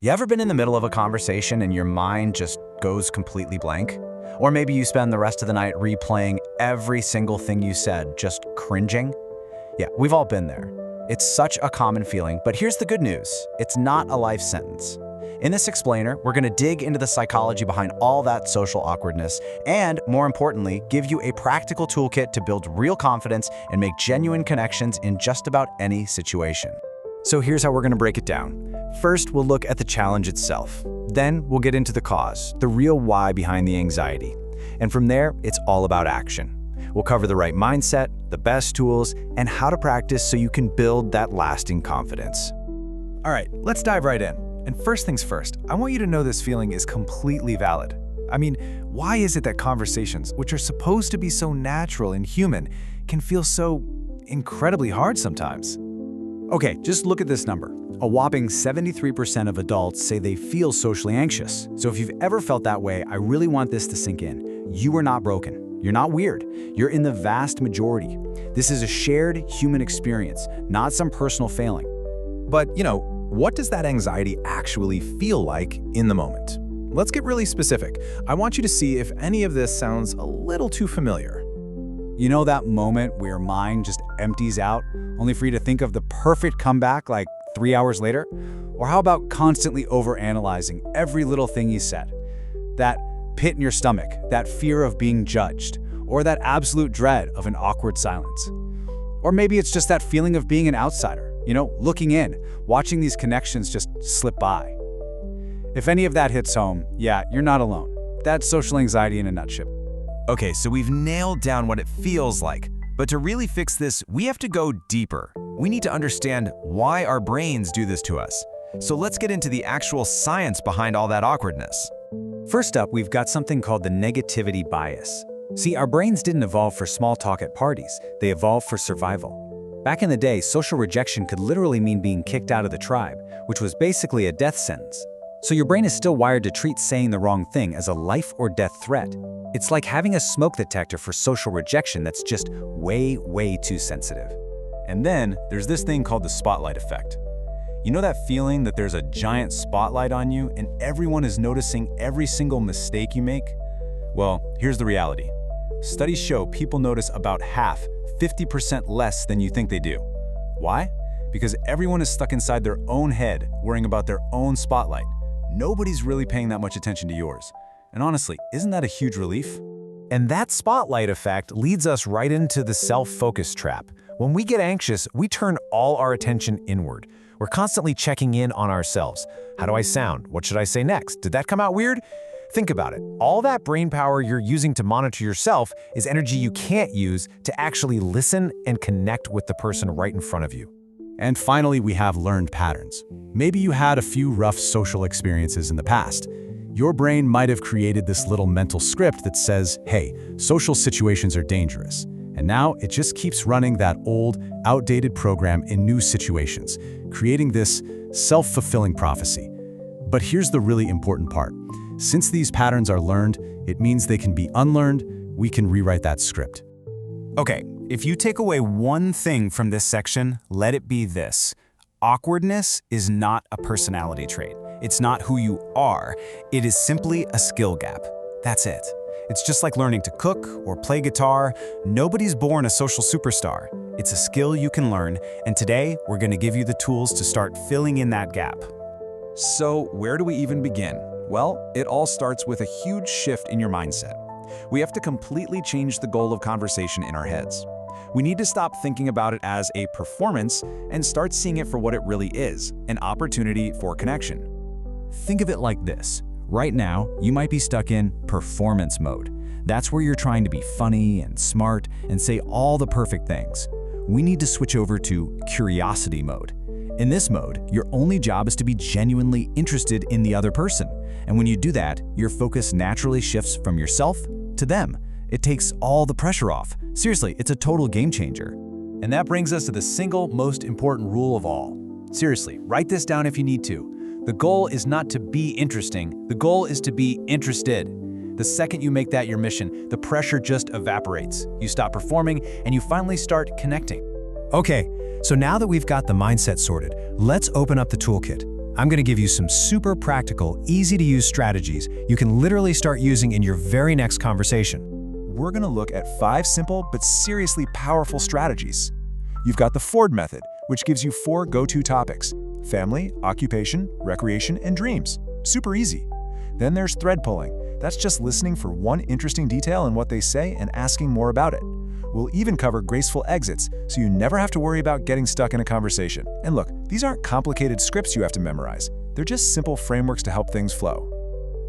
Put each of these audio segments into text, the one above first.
You ever been in the middle of a conversation and your mind just goes completely blank? Or maybe you spend the rest of the night replaying every single thing you said, just cringing? Yeah, we've all been there. It's such a common feeling, but here's the good news. It's not a life sentence. In this explainer, we're going to dig into the psychology behind all that social awkwardness and, more importantly, give you a practical toolkit to build real confidence and make genuine connections in just about any situation. So here's how we're going to break it down. First, we'll look at the challenge itself. Then we'll get into the cause, the real why behind the anxiety. And from there, it's all about action. We'll cover the right mindset, the best tools, and how to practice so you can build that lasting confidence. All right, let's dive right in. And first things first, I want you to know this feeling is completely valid. I mean, why is it that conversations, which are supposed to be so natural and human, can feel so incredibly hard sometimes? Okay, just look at this number. A whopping 73% of adults say they feel socially anxious. So if you've ever felt that way, I really want this to sink in. You are not broken. You're not weird. You're in the vast majority. This is a shared human experience, not some personal failing. But, what does that anxiety actually feel like in the moment? Let's get really specific. I want you to see if any of this sounds a little too familiar. You know that moment where your mind just empties out, only for you to think of the perfect comeback like 3 hours later? Or how about constantly overanalyzing every little thing you said? That pit in your stomach, that fear of being judged, or that absolute dread of an awkward silence. Or maybe it's just that feeling of being an outsider, looking in, watching these connections just slip by. If any of that hits home, yeah, you're not alone. That's social anxiety in a nutshell. Okay, so we've nailed down what it feels like, but to really fix this, we have to go deeper. We need to understand why our brains do this to us. So let's get into the actual science behind all that awkwardness. First up, we've got something called the negativity bias. See, our brains didn't evolve for small talk at parties, they evolved for survival. Back in the day, social rejection could literally mean being kicked out of the tribe, which was basically a death sentence. So your brain is still wired to treat saying the wrong thing as a life or death threat. It's like having a smoke detector for social rejection that's just way, way too sensitive. And then there's this thing called the spotlight effect. You know that feeling that there's a giant spotlight on you and everyone is noticing every single mistake you make? Well, here's the reality. Studies show people notice about half, 50% less than you think they do. Why? Because everyone is stuck inside their own head, worrying about their own spotlight. Nobody's really paying that much attention to yours. And honestly, isn't that a huge relief? And that spotlight effect leads us right into the self-focus trap. When we get anxious, we turn all our attention inward. We're constantly checking in on ourselves. How do I sound? What should I say next? Did that come out weird? Think about it. All that brain power you're using to monitor yourself is energy you can't use to actually listen and connect with the person right in front of you. And finally, we have learned patterns. Maybe you had a few rough social experiences in the past. Your brain might have created this little mental script that says, hey, social situations are dangerous. And now it just keeps running that old, outdated program in new situations, creating this self-fulfilling prophecy. But here's the really important part. Since these patterns are learned, it means they can be unlearned. We can rewrite that script. Okay, if you take away one thing from this section, let it be this. Awkwardness is not a personality trait. It's not who you are. It is simply a skill gap. That's it. It's just like learning to cook or play guitar. Nobody's born a social superstar. It's a skill you can learn, and today we're going to give you the tools to start filling in that gap. So where do we even begin? Well, it all starts with a huge shift in your mindset. We have to completely change the goal of conversation in our heads. We need to stop thinking about it as a performance and start seeing it for what it really is, an opportunity for connection. Think of it like this. Right now, you might be stuck in performance mode. That's where you're trying to be funny and smart and say all the perfect things. We need to switch over to curiosity mode. In this mode, your only job is to be genuinely interested in the other person. And when you do that, your focus naturally shifts from yourself to them. It takes all the pressure off. Seriously, it's a total game changer. And that brings us to the single most important rule of all. Seriously, write this down if you need to. The goal is not to be interesting. The goal is to be interested. The second you make that your mission, the pressure just evaporates. You stop performing and you finally start connecting. Okay, so now that we've got the mindset sorted, let's open up the toolkit. I'm going to give you some super practical, easy-to-use strategies you can literally start using in your very next conversation. We're going to look at 5 simple but seriously powerful strategies. You've got the Ford method, which gives you 4 go-to topics: family, occupation, recreation, and dreams. Super easy. Then there's thread pulling. That's just listening for one interesting detail in what they say and asking more about it. We'll even cover graceful exits, so you never have to worry about getting stuck in a conversation. And look, these aren't complicated scripts you have to memorize. They're just simple frameworks to help things flow.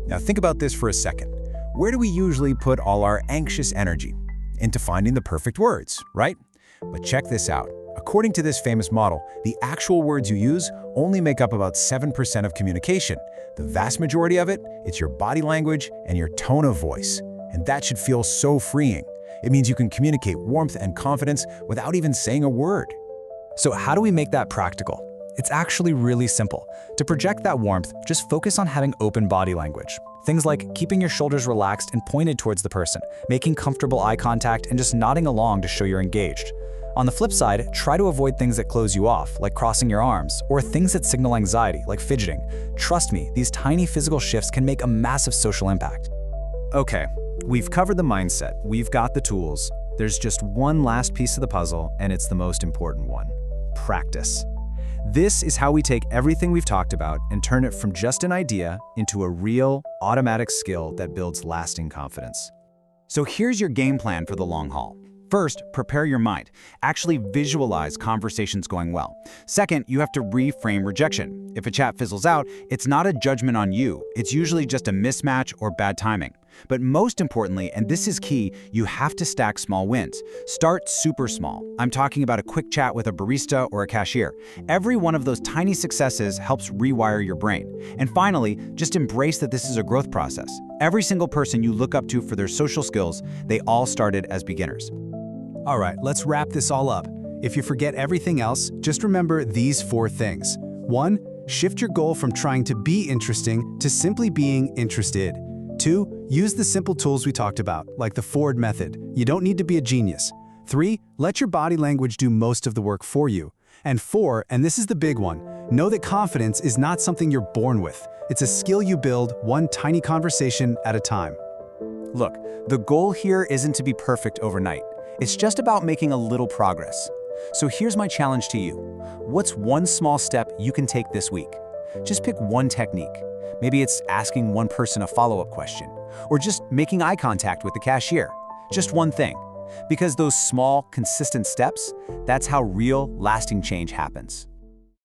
Now think about this for a second. Where do we usually put all our anxious energy? Into finding the perfect words, right? But check this out. According to this famous model, the actual words you use only make up about 7% of communication. The vast majority of it, it's your body language and your tone of voice. And that should feel so freeing. It means you can communicate warmth and confidence without even saying a word. So how do we make that practical? It's actually really simple. To project that warmth, just focus on having open body language. Things like keeping your shoulders relaxed and pointed towards the person, making comfortable eye contact, and just nodding along to show you're engaged. On the flip side, try to avoid things that close you off, like crossing your arms, or things that signal anxiety, like fidgeting. Trust me, these tiny physical shifts can make a massive social impact. Okay, we've covered the mindset, we've got the tools. There's just one last piece of the puzzle, and it's the most important one: practice. This is how we take everything we've talked about and turn it from just an idea into a real, automatic skill that builds lasting confidence. So here's your game plan for the long haul. First, prepare your mind. Actually visualize conversations going well. Second, you have to reframe rejection. If a chat fizzles out, it's not a judgment on you. It's usually just a mismatch or bad timing. But most importantly, and this is key, you have to stack small wins. Start super small. I'm talking about a quick chat with a barista or a cashier. Every one of those tiny successes helps rewire your brain. And finally, just embrace that this is a growth process. Every single person you look up to for their social skills, they all started as beginners. All right, let's wrap this all up. If you forget everything else, just remember these 4 things. 1. Shift your goal from trying to be interesting to simply being interested. 2. Use the simple tools we talked about, like the Ford method. You don't need to be a genius. 3. Let your body language do most of the work for you. And 4, and this is the big one, know that confidence is not something you're born with. It's a skill you build one tiny conversation at a time. Look, the goal here isn't to be perfect overnight. It's just about making a little progress. So here's my challenge to you. What's one small step you can take this week? Just pick one technique. Maybe it's asking one person a follow-up question, or just making eye contact with the cashier. Just one thing. Because those small, consistent steps, that's how real, lasting change happens.